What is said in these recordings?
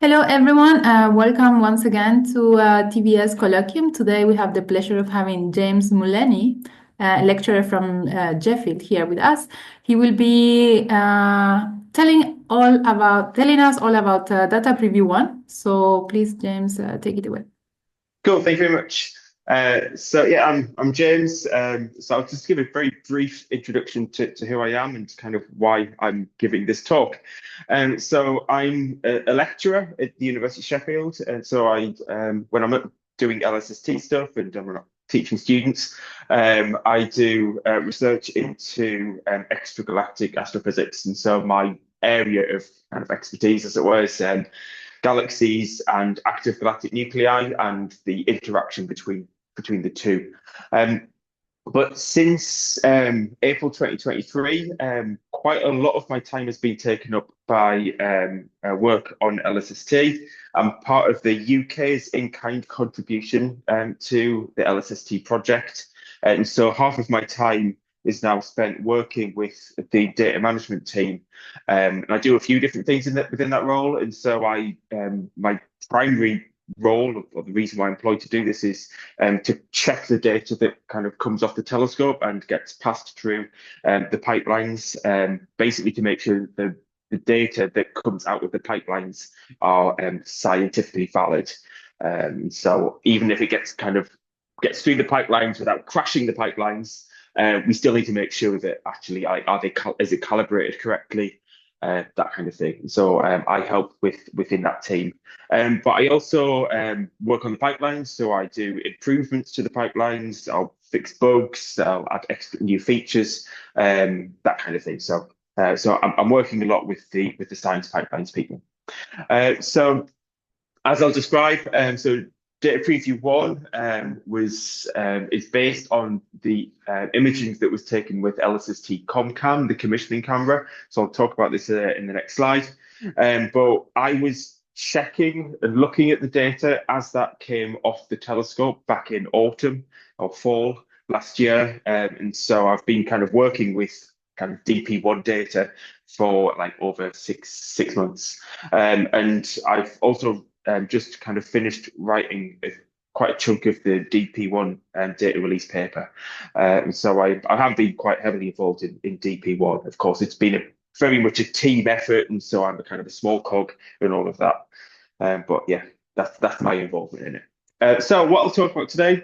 Hello, everyone. Welcome once again to TVS Colloquium. Today we have the pleasure of having James Mullaney, lecturer from Sheffield, here with us. He will be telling us all about Data Preview 1. So please, James, take it away. Cool, thank you very much. I'm James. So I'll just give a very brief introduction to who I am and kind of why I'm giving this talk. So I'm a lecturer at the University of Sheffield, and when I'm not doing LSST stuff and I'm not teaching students, I do research into extragalactic astrophysics, and so my area of kind of expertise, as it were, is galaxies and active galactic nuclei and the interaction between the two. Um, but since April 2023, quite a lot of my time has been taken up by work on LSST. I'm part of the UK's in-kind contribution to the LSST project. And so half of my time is now spent working with the data management team. And I do a few different things within that role. And so my primary role, or the reason why I'm employed to do this, is to check the data that kind of comes off the telescope and gets passed through the pipelines, basically to make sure the data that comes out of the pipelines are scientifically valid. So even if it gets through the pipelines without crashing the pipelines, we still need to make sure that actually is it calibrated correctly, that kind of thing. So I help within that team. But I also work on the pipelines, so I do improvements to the pipelines. I'll fix bugs, I'll add extra new features, that kind of thing. So I'm working a lot with the science pipelines people. So as I'll describe, so Data Preview 1 is based on the imaging that was taken with LSST ComCam, the commissioning camera. So I'll talk about this in the next slide. But I was checking and looking at the data as that came off the telescope back in autumn or fall last year. And so I've been kind of working with kind of DP1 data for like over six months. And I've also just kind of finished writing quite a chunk of the DP1 data release paper. So I have been quite heavily involved in DP1. Of course, it's been very much a team effort, and so I'm a kind of a small cog in all of that. But yeah, that's my involvement in it. So what I'll talk about today,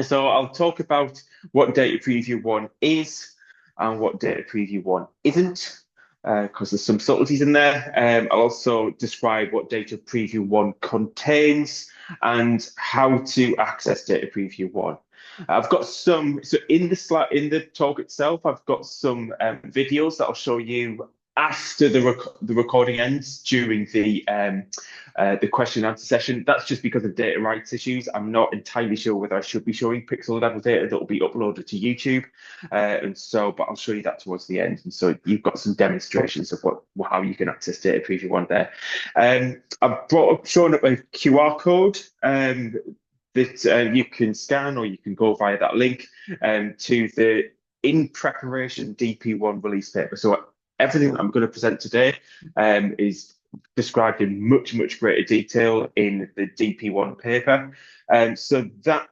so I'll talk about what Data Preview 1 is and what Data Preview 1 isn't, because there's some subtleties in there. I'll also describe what Data Preview 1 contains and how to access Data Preview 1. I've got so in the talk itself, I've got some videos that I'll show you after the recording ends during the question and answer session. That's just because of data rights issues. I'm not entirely sure whether I should be showing pixel level data that will be uploaded to YouTube. But I'll show you that towards the end. And so you've got some demonstrations of how you can access Data Preview 1 there. I've shown up a QR code that you can scan, or you can go via that link to the in preparation DP1 release paper. So everything that I'm going to present today is described in much, much greater detail in the DP1 paper. So that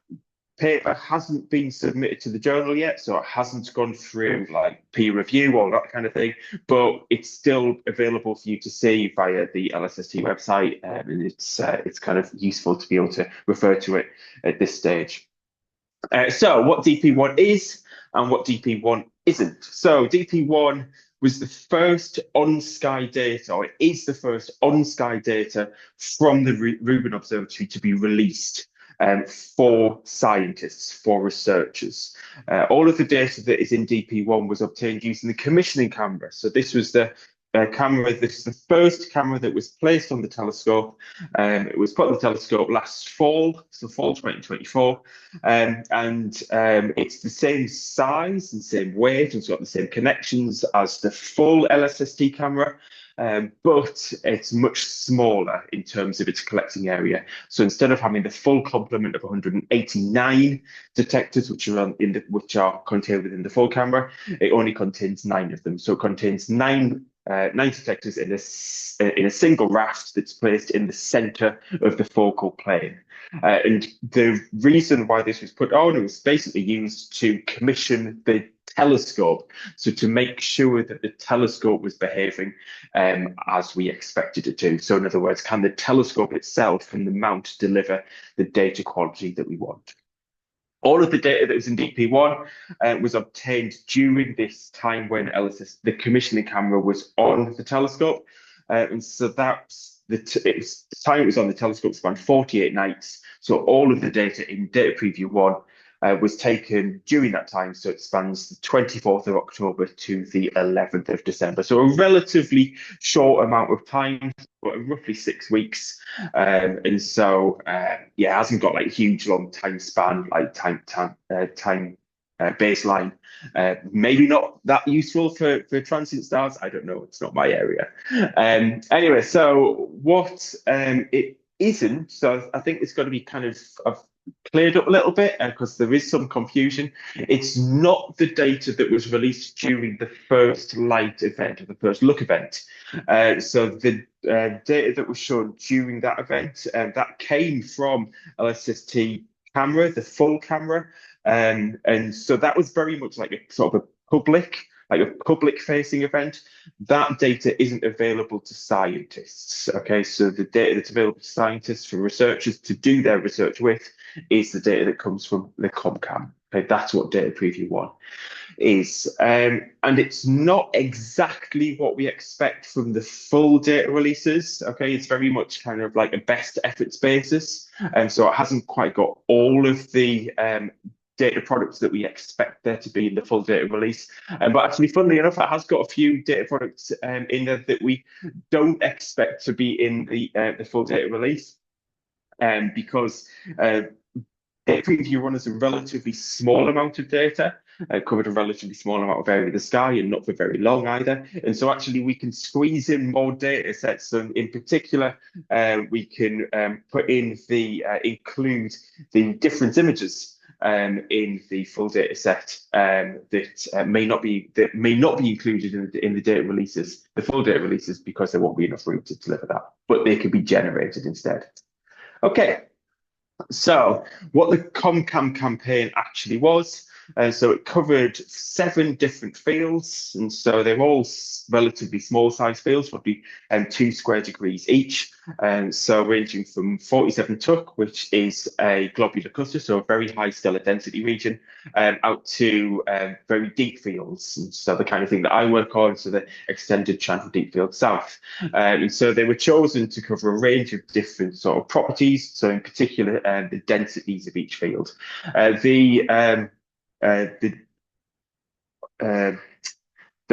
paper hasn't been submitted to the journal yet, so it hasn't gone through like peer review or that kind of thing, but it's still available for you to see via the LSST website, and it's kind of useful to be able to refer to it at this stage. So what DP1 is and what DP1 isn't. So DP1 was the first on-sky data, or it is the first on-sky data from the Rubin Observatory to be released for scientists, for researchers. All of the data that is in DP1 was obtained using the commissioning camera. So this was the this is the first camera that was placed on the telescope. It was put on the telescope last fall, so fall 2024. It's the same size and same weight, and it's got the same connections as the full LSST camera. But it's much smaller in terms of its collecting area. So instead of having the full complement of 189 detectors, which are contained within the full camera, it only contains 9 of them. So it contains 9 9 detectors in a single raft that's placed in the center of the focal plane. And the reason why this was put on, it was basically used to commission the telescope, so to make sure that the telescope was behaving as we expected it to. So in other words, can the telescope itself and the mount deliver the data quality that we want? All of the data that was in DP1 was obtained during this time when the commissioning camera was on the telescope. And so that's the time it was on the telescope spanned 48 nights. So all of the data in data preview 1 was taken during that time. So it spans the 24th of October to the 11th of December. So a relatively short amount of time, but roughly 6 weeks. And so, yeah, it hasn't got like huge long time span, like time baseline. Maybe not that useful for transient stars. I don't know. It's not my area. Anyway, so what it isn't, so I think it's got to be kind of cleared up a little bit because there is some confusion. It's not the data that was released during the first light event or the first look event. So the data that was shown during that event, that came from LSST camera, the full camera. And so that was very much like a sort of a public facing event. That data isn't available to scientists. Okay, so the data that's available to scientists for researchers to do their research with is the data that comes from the ComCam. Okay, that's what data preview 1 is. And it's not exactly what we expect from the full data releases. Okay, it's very much kind of like a best efforts basis. And so it hasn't quite got all of the data products that we expect there to be in the full data release. But actually, funnily enough, it has got a few data products in there that we don't expect to be in the full data release. Because data preview 1 is a relatively small amount of data, covered a relatively small amount of area of the sky and not for very long either. And so actually we can squeeze in more data sets. So in particular, we can include the different images in the full data set that may not be included in the data releases, the full data releases, because there won't be enough room to deliver that, but they can be generated instead. Okay, so what the ComCam campaign actually was, so it covered 7 different fields, and so they're all relatively small size fields, probably 2 square degrees each, and so ranging from 47 Tuc, which is a globular cluster, so a very high stellar density region, out to very deep fields, and so the kind of thing that I work on, so the extended channel deep field south. And so they were chosen to cover a range of different sort of properties, so in particular the densities of each field. The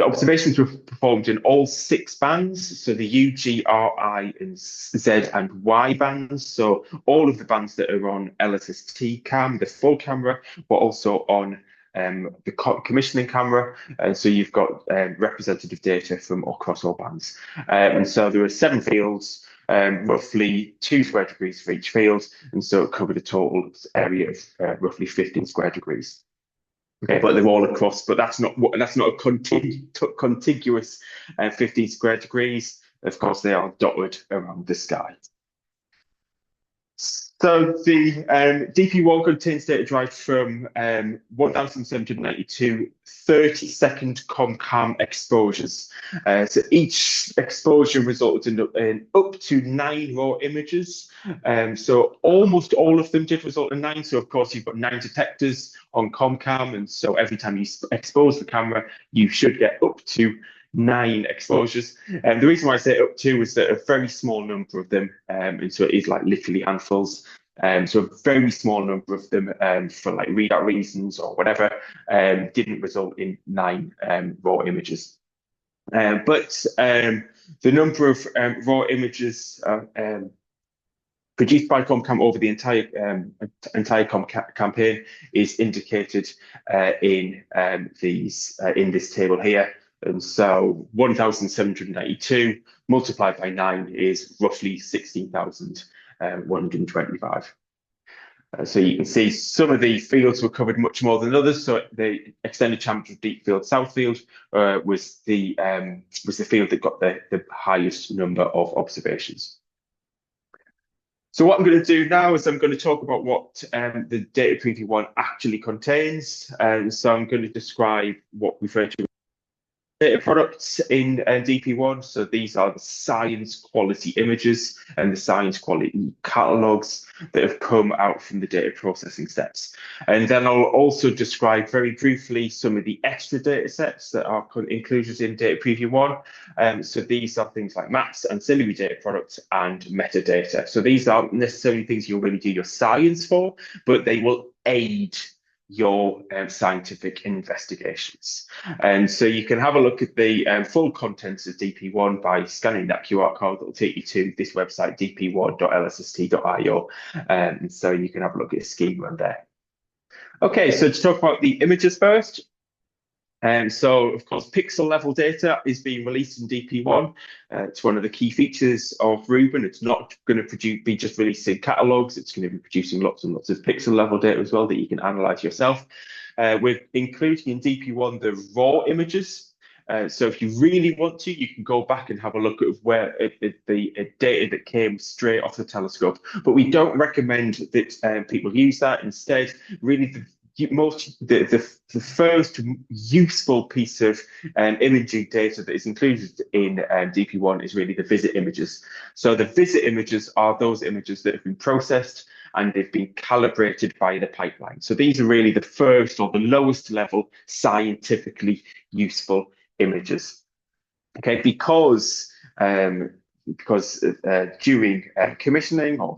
observations were performed in all 6 bands, so the U, G, R, I, and Z and Y bands. So all of the bands that are on LSST cam, the full camera, but also on the commissioning camera. And so you've got representative data from across all bands. And so there were 7 fields, roughly 2 square degrees for each field. And so it covered a total area of roughly 15 square degrees. Okay, but they're all across, but that's not a contiguous 15 square degrees. Of course, they are dotted around the sky. So the DP1 contains data derived from 1,792 30-second ComCam exposures. So each exposure resulted in up to 9 raw images. So almost all of them did result in 9. So of course you've got 9 detectors on ComCam, and so every time you expose the camera, you should get up to 9 exposures. And the reason why I say up to is that a very small number of them, and so it is like literally handfuls. So a very small number of them, for like readout reasons or whatever, didn't result in 9 raw images. But the number of raw images produced by ComCam over the entire campaign is indicated in this table here. And so 1,792 multiplied by 9 is roughly 16,125. So you can see some of the fields were covered much more than others. So the extended channel deep field south field was the field that got the highest number of observations. So what I'm going to do now is I'm going to talk about what the data preview one actually contains. So I'm going to describe what we refer to data products in DP1. So these are the science quality images and the science quality catalogs that have come out from the data processing steps. And then I'll also describe very briefly some of the extra data sets that are included in data preview 1. So these are things like maps, ancillary data products, and metadata. So these aren't necessarily things you'll really do your science for, but they will aid your scientific investigations. And so you can have a look at the full contents of DP1 by scanning that QR code that will take you to this website, dp1.lsst.io. So you can have a look at the schema on there. Okay, so to talk about the images first. So, of course, pixel level data is being released in DP1. It's one of the key features of Rubin. It's not going to be just releasing catalogs. It's going to be producing lots and lots of pixel level data as well that you can analyze yourself. We're including in DP1 the raw images. So if you really want to, you can go back and have a look at where the data that came straight off the telescope. But we don't recommend that people use that. Instead, really the first useful piece of imaging data that is included in DP1 is really the visit images. So the visit images are those images that have been processed and they've been calibrated by the pipeline. So these are really the first or the lowest level scientifically useful images. Okay, because during commissioning or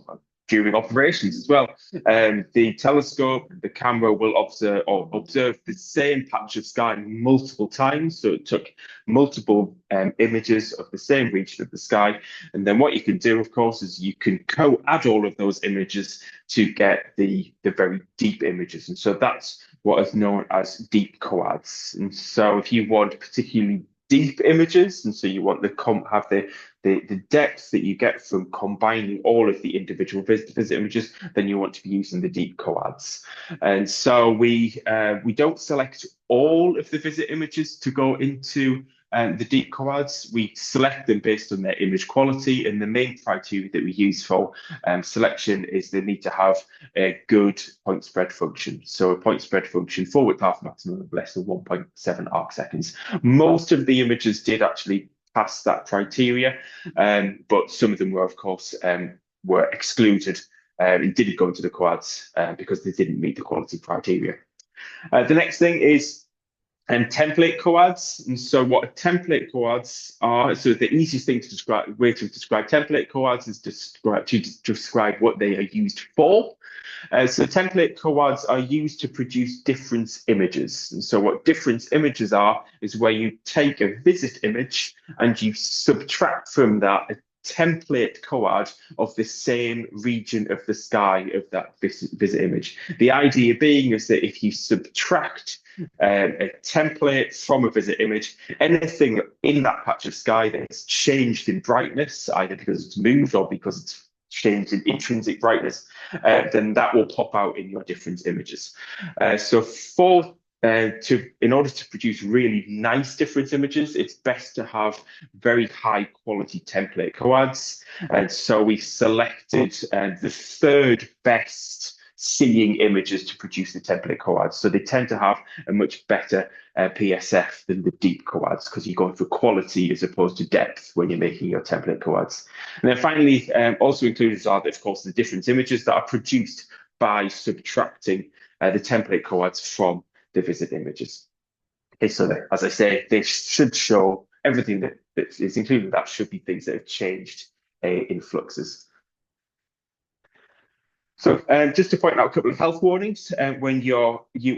during operations as well, the telescope, the camera will observe the same patch of sky multiple times. So it took multiple images of the same region of the sky. And then what you can do, of course, is you can co-add all of those images to get the very deep images. And so that's what is known as deep coads. And so if you want particularly deep images, and so you want to have the depth that you get from combining all of the individual visit images, then you want to be using the deep coads. And so we don't select all of the visit images to go into the deep coads. We select them based on their image quality, and the main criteria that we use for selection is they need to have a good point spread function. So a point spread function for width half maximum of less than 1.7 arc seconds. Most of the images did actually pass that criteria, but some of them were, of course, were excluded and didn't go into the quads because they didn't meet the quality criteria. The next thing is template coads. And so what template coads are, so the easiest thing to describe, way to describe template coads is to describe what they are used for. So template coads are used to produce difference images. And so what difference images are is where you take a visit image and you subtract from that a template coad of the same region of the sky of that visit image. The idea being is that if you subtract a template from a visit image, anything in that patch of sky that has changed in brightness, either because it's moved or because it's changed in intrinsic brightness, then that will pop out in your difference images. So in order to produce really nice difference images, it's best to have very high quality template coads. And so we selected the third best seeing images to produce the template coads. So they tend to have a much better PSF than the deep coads because you're going for quality as opposed to depth when you're making your template coads. And then finally, also included are, of course, the difference images that are produced by subtracting the template coads from the visit images. Okay, so as I say, they should show everything that is included. That should be things that have changed in fluxes. So just to point out a couple of health warnings when you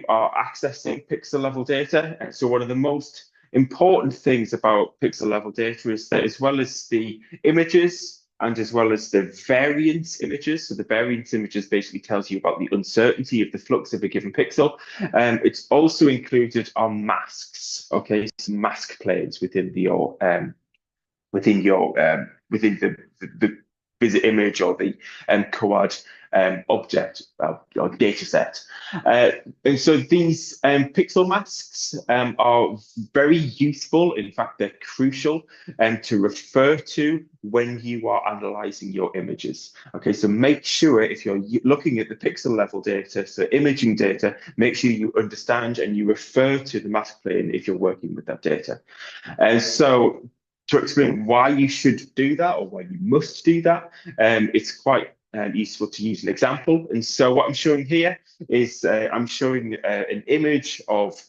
are accessing pixel level data. So one of the most important things about pixel level data is that as well as the images and as well as the variance images, so the variance images basically tells you about the uncertainty of the flux of a given pixel. It's also included on masks, okay, some mask planes within the visit image or the coad object or data set. And so these pixel masks are very useful. In fact, they're crucial to refer to when you are analyzing your images. Okay, so make sure if you're looking at the pixel level data, so imaging data, make sure you understand and you refer to the mask plane if you're working with that data. And so to explain why you should do that or why you must do that, it's quite useful to use an example. And so what I'm showing here is I'm showing an image of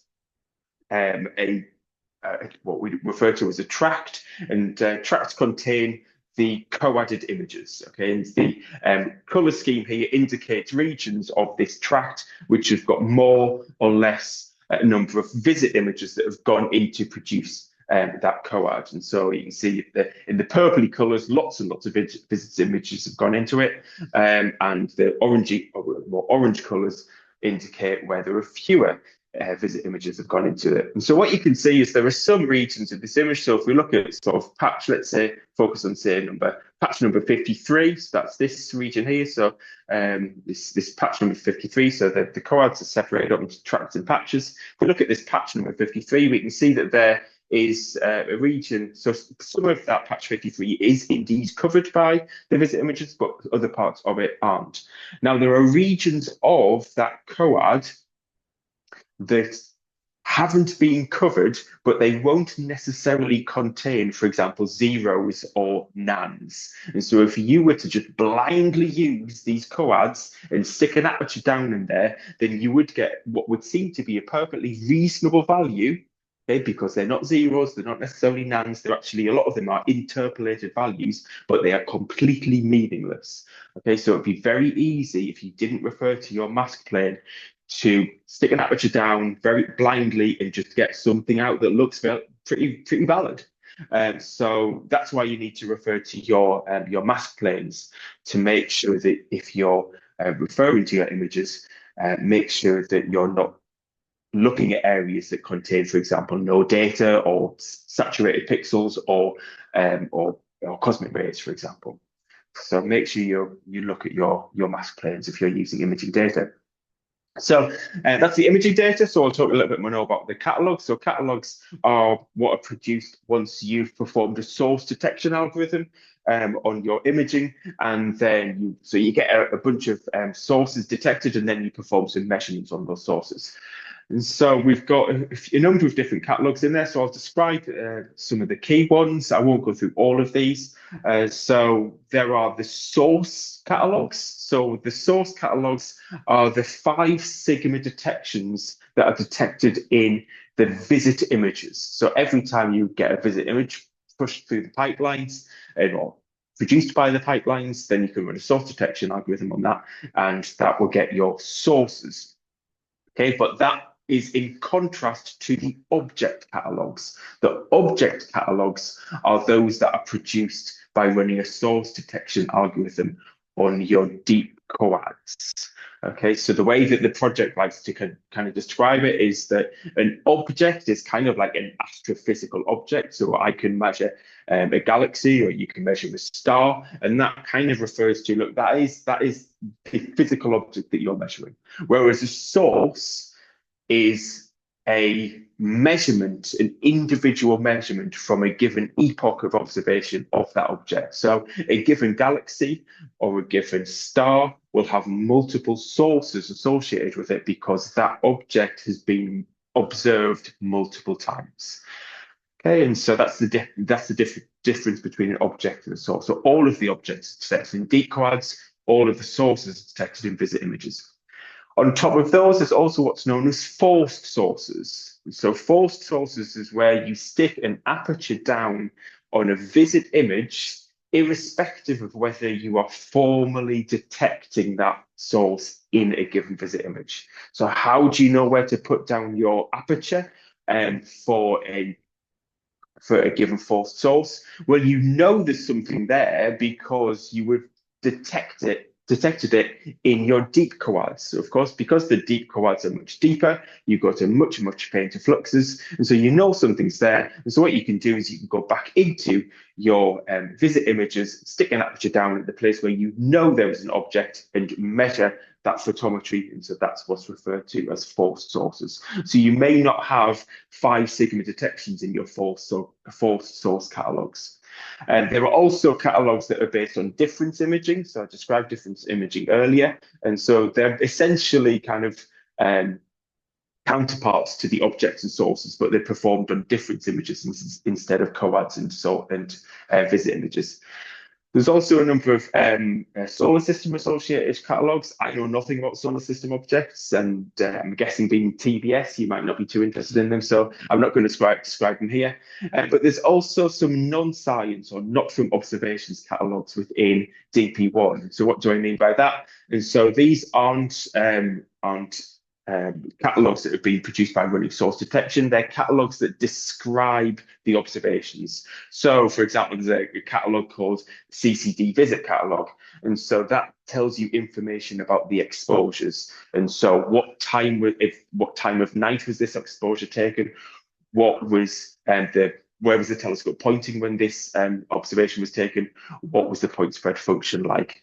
what we refer to as a tract, and tracts contain the co-added images. Okay, and the color scheme here indicates regions of this tract which have got more or less number of visit images that have gone in to produce that coad. And so you can see that in the purpley colors, lots and lots of visit images have gone into it, and the orangey or more orange colors indicate where there are fewer visit images have gone into it. And so what you can see is there are some regions of this image. So if we look at sort of patch, let's say, focus on say patch number 53. So that's this region here. So this patch number 53. So the coads are separated up into tracts and patches. If we look at this patch number 53, we can see that there is a region. So some of that patch 53 is indeed covered by the visit images, but other parts of it aren't. Now there are regions of that coad that haven't been covered, but they won't necessarily contain, for example, zeros or nans. And so if you were to just blindly use these coads and stick an aperture down in there, then you would get what would seem to be a perfectly reasonable value, okay, because they're not zeros, they're not necessarily nans, they're actually, a lot of them are interpolated values, but they are completely meaningless. Okay, so it'd be very easy if you didn't refer to your mask plane to stick an aperture down very blindly and just get something out that looks pretty valid. So that's why you need to refer to your mask planes to make sure that if you're referring to your images, make sure that you're not looking at areas that contain, for example, no data or saturated pixels or cosmic rays, for example. So make sure you look at your mask planes if you're using imaging data. So that's the imaging data. So I'll talk a little bit more about the catalogs. So catalogs are what are produced once you've performed a source detection algorithm on your imaging, and then you get a bunch of sources detected, and then you perform some measurements on those sources. And so we've got a number of different catalogs in there. So I'll describe some of the key ones. I won't go through all of these. So there are the source catalogs. So the source catalogs are the 5 sigma detections that are detected in the visit images. So every time you get a visit image pushed through the pipelines or produced by the pipelines, then you can run a source detection algorithm on that, and that will get your sources. Okay, but that is in contrast to the object catalogs. The object catalogs are those that are produced by running a source detection algorithm on your deep coads. Okay, so the way that the project likes to kind of describe it is that an object is kind of like an astrophysical object. So I can measure a galaxy, or you can measure a star, and that kind of refers to, look, that is the physical object that you're measuring. Whereas a source is a measurement, an individual measurement from a given epoch of observation of that object. So a given galaxy or a given star will have multiple sources associated with it because that object has been observed multiple times. Okay, and so that's the difference between an object and a source. So all of the objects detected in deep coads, all of the sources detected in visit images. On top of those, there's also what's known as forced sources. So forced sources is where you stick an aperture down on a visit image, irrespective of whether you are formally detecting that source in a given visit image. So how do you know where to put down your aperture for a given forced source? Well, you know there's something there because you would detect it detected it in your deep coads. So of course, because the deep coads are much deeper, you go to much, much fainter fluxes. And so you know something's there. And so what you can do is you can go back into your visit images, stick an aperture down at the place where you know there is an object and measure that photometry. And so that's what's referred to as forced sources. So you may not have 5 sigma detections in your forced source catalogs. And there are also catalogs that are based on difference imaging. So I described difference imaging earlier. And so they're essentially kind of counterparts to the objects and sources, but they're performed on difference images instead of coads and visit images. There's also a number of solar system associated catalogs. I know nothing about solar system objects, and I'm guessing being TBS, you might not be too interested in them, so I'm not going to describe them here. But there's also some non-science or not from observations catalogs within DP1. So what do I mean by that? And so these aren't catalogs that have been produced by running source detection. They're catalogs that describe the observations. So, for example, there's a catalog called CCD Visit Catalog. And so that tells you information about the exposures. And so what time of night was this exposure taken? Where was the telescope pointing when this observation was taken? What was the point spread function like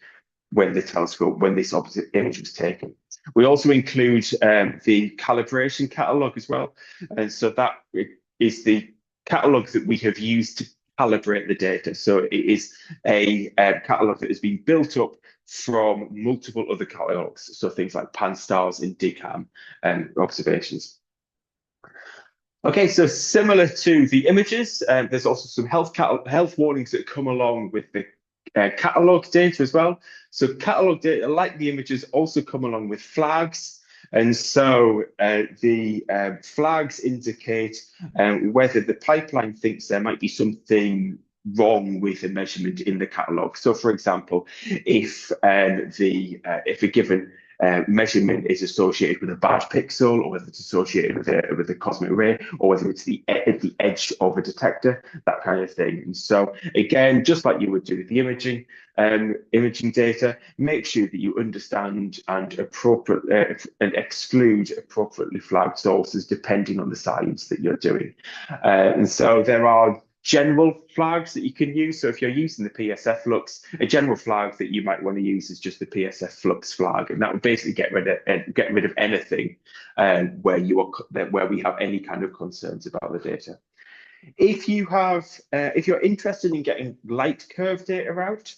when this image was taken? We also include the calibration catalog as well. And so that is the catalog that we have used to calibrate the data. So it is a catalog that has been built up from multiple other catalogs. So things like Pan-STARRS and DIGHAM observations. Okay, so similar to the images, there's also some health warnings that come along with the catalog data as well. So catalog data, like the images, also come along with flags. And so the flags indicate whether the pipeline thinks there might be something wrong with a measurement in the catalog. So, for example, if a given measurement is associated with a bad pixel, or whether it's associated with a cosmic ray, or whether it's at the edge of a detector, that kind of thing. And so, again, just like you would do with the imaging data, make sure that you understand and exclude appropriately flagged sources depending on the science that you're doing. And so there are general flags that you can use. So if you're using the PSF flux, a general flag that you might want to use is just the PSF flux flag, and that would basically get rid of anything where we have any kind of concerns about the data. If you're interested in getting light curve data out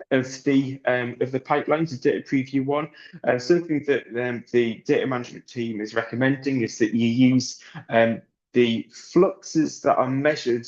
of the pipelines of Data Preview 1, something that the data management team is recommending is that you use the fluxes that are measured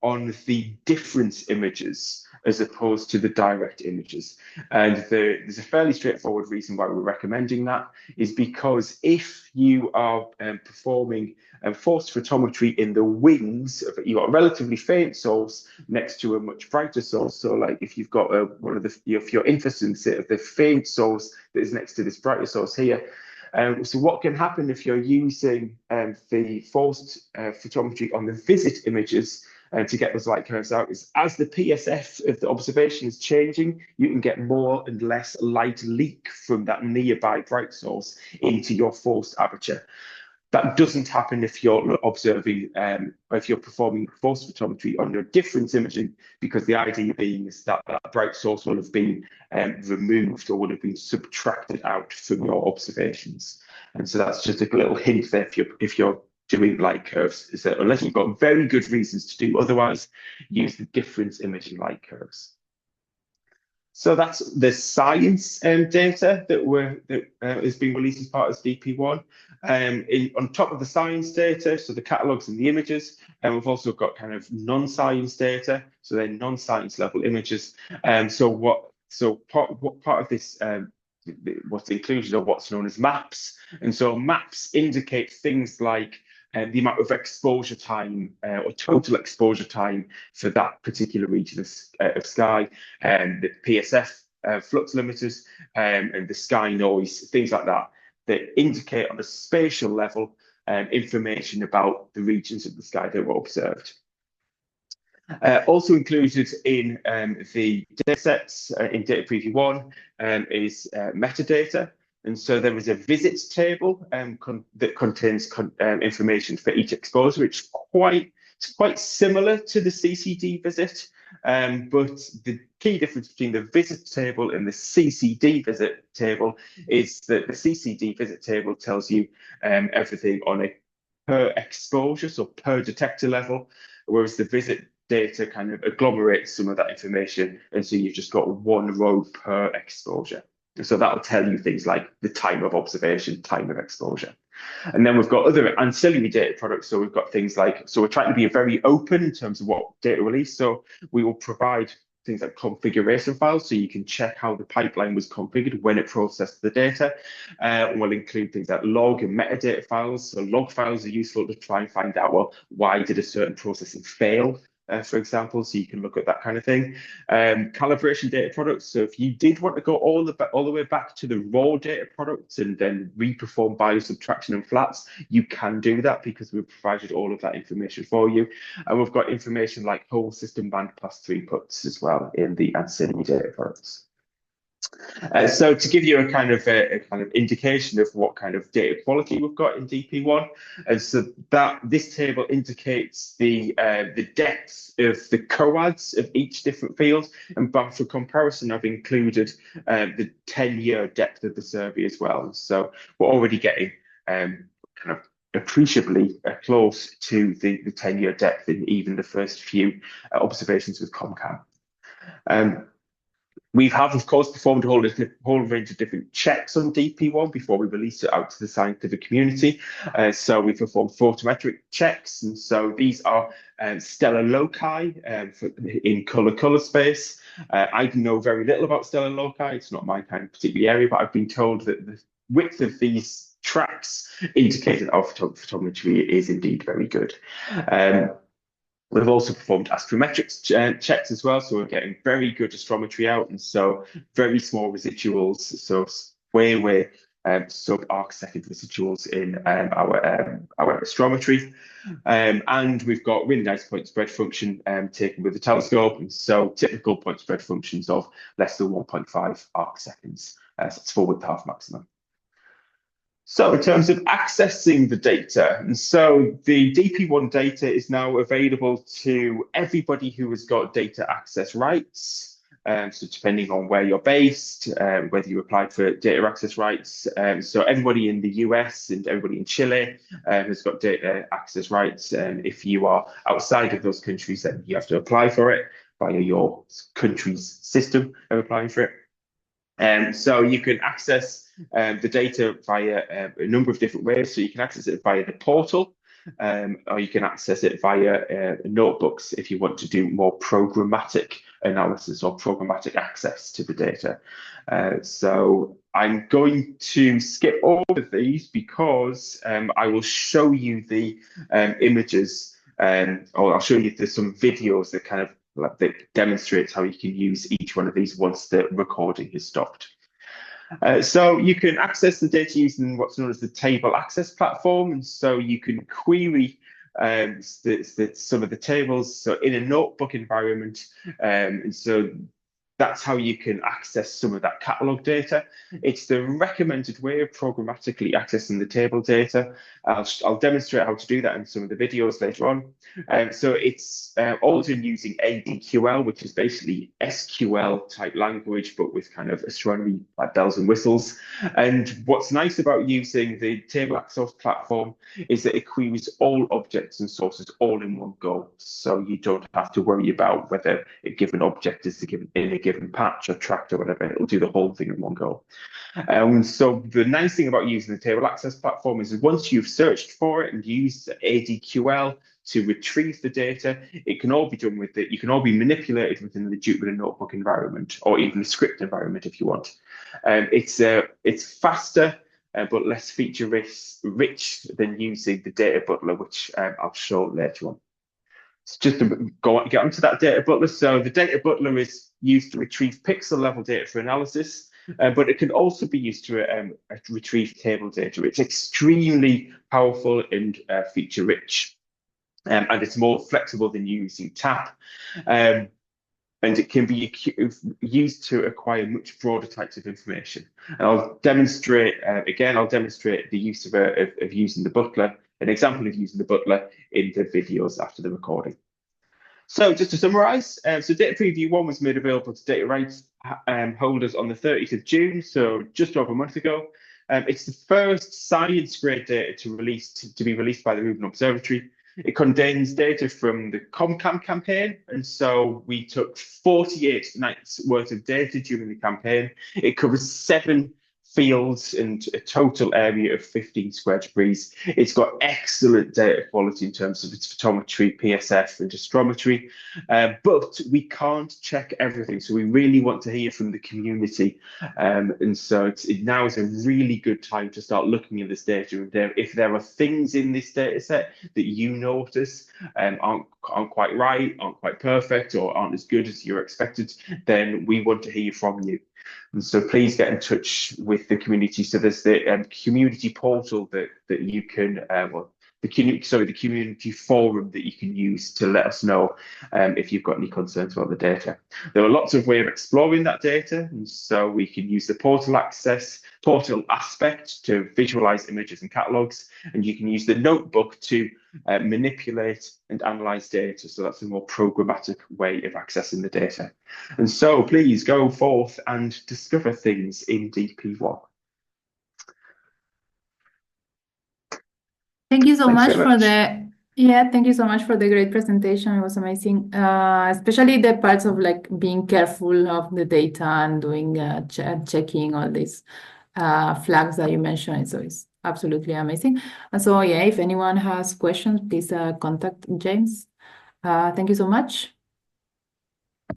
on the difference images as opposed to the direct images. And there's a fairly straightforward reason why we're recommending that, is because if you are performing forced photometry in the wings, you've got a relatively faint source next to a much brighter source. So like if you've got if you're interested in the faint source that is next to this brighter source here, so what can happen if you're using the forced photometry on the visit images to get those light curves out, is as the PSF of the observation is changing, you can get more and less light leak from that nearby bright source into your forced aperture. That doesn't happen if you're observing, if you're performing forced photometry on your difference imaging, because the idea being is that that bright source will have been removed or would have been subtracted out from your observations. And so that's just a little hint there if you're doing light curves, is that unless you've got very good reasons to do otherwise, use the difference imaging light curves. So that's the science data that is being released as part of DP1. On top of the science data, so the catalogs and the images, and we've also got kind of non-science data, so they're non-science level images. Part of this what's included are what's known as maps, and so maps indicate things like the amount of exposure time or total exposure time for that particular region of sky, and the PSF flux limiters, and the sky noise, things like that, that indicate on a spatial level information about the regions of the sky that were observed. Also included in the datasets in Data Preview 1 is metadata. And so there is a visits table that contains information for each exposure, which it's quite similar to the CCD visit. But the key difference between the visit table and the CCD visit table is that the CCD visit table tells you everything on a per exposure, so per detector level, whereas the visit data kind of agglomerates some of that information, and so you've just got one row per exposure. So that'll tell you things like the time of observation, time of exposure. And then we've got other ancillary data products. So we've got things like, so we're trying to be very open in terms of what data release. So we will provide things like configuration files, so you can check how the pipeline was configured when it processed the data. We'll include things like log and metadata files. So log files are useful to try and find out, well, why did a certain processing fail? For example, so you can look at that kind of thing. Calibration data products. So if you did want to go all the way back to the raw data products and then reperform biosubtraction and flats, you can do that because we've provided all of that information for you. And we've got information like whole system band plus throughputs as well in the ancillary data products. So to give you a kind of indication of what kind of data quality we've got in DP1, and so that this table indicates the depth of the coads of each different field, and but for comparison, I've included the 10-year depth of the survey as well. So we're already getting kind of appreciably close to the 10-year depth in even the first few observations with ComCam. We have, of course, performed a whole range of different checks on DP1 before we release it out to the scientific community. So we performed photometric checks, and so these are stellar loci in color space. I know very little about stellar loci. It's not my kind of particular area, but I've been told that the width of these tracks indicate that our photometry is indeed very good. We've also performed astrometric checks as well, so we're getting very good astrometry out, and so very small residuals, so way sub-arc second residuals in our astrometry. And we've got really nice point spread function taken with the telescope, and so typical point spread functions of less than 1.5 arc seconds. So it's 4.5 maximum. So in terms of accessing the data, and so the DP1 data is now available to everybody who has got data access rights. So depending on where you're based, whether you applied for data access rights. So everybody in the US and everybody in Chile has got data access rights. If you are outside of those countries, then you have to apply for it via your country's system of applying for it. So you can access the data via a number of different ways. So you can access it via the portal, or you can access it via notebooks if you want to do more programmatic analysis or programmatic access to the data. So I'm going to skip over these because I will show you the images, or I'll show you some videos that kind of that demonstrates how you can use each one of these once the recording has stopped. So you can access the data using what's known as the table access platform, and so you can query some of the tables so in a notebook environment, and so that's how you can access some of that catalog data. It's the recommended way of programmatically accessing the table data. I'll demonstrate how to do that in some of the videos later on. So it's all done using ADQL, which is basically SQL type language, but with kind of astronomy like bells and whistles. And what's nice about using the table access platform is that it queries all objects and sources all in one go. So you don't have to worry about whether a given object is in a given patch or tract or whatever. It'll do the whole thing in one go. So the nice thing about using the table access platform is once you've searched for it and used ADQL to retrieve the data, it can all be done with it. You can all be manipulated within the Jupyter Notebook environment or even the script environment if you want. It's faster but less feature rich than using the data butler, which I'll show later on. So just to get onto that data butler. So the data butler is used to retrieve pixel level data for analysis, but it can also be used to retrieve table data. It's extremely powerful and feature rich. and it's more flexible than using TAP. And it can be used to acquire much broader types of information. And I'll demonstrate, I'll demonstrate the use of using the butler, an example of using the butler in the videos after the recording. So just to summarize, so Data Preview 1 was made available to data rights holders on the 30th of June, so just over a month ago. It's the first science-grade data to be released by the Rubin Observatory. It contains data from the ComCam campaign, and so we took 48 nights worth of data during the campaign. It covers 7 fields and a total area of 15 square degrees. It's got excellent data quality in terms of its photometry, PSF, and astrometry, but we can't check everything. So we really want to hear from the community. And so now is a really good time to start looking at this data. If there are things in this data set that you notice aren't quite right, aren't quite perfect, or aren't as good as you're expected, then we want to hear from you. And so please get in touch with the community. So there's the community portal that you can, the community forum that you can use to let us know if you've got any concerns about the data. There are lots of ways of exploring that data, and so we can use the portal aspect to visualize images and catalogs, and you can use the notebook to manipulate and analyze data. So that's a more programmatic way of accessing the data. And so please go forth and discover things in DP1. Thank you so much for thank you so much for the great presentation. It was amazing, especially the parts of like being careful of the data and doing checking all these flags that you mentioned. So it's absolutely amazing. And so yeah, if anyone has questions, please contact James. Thank you so much.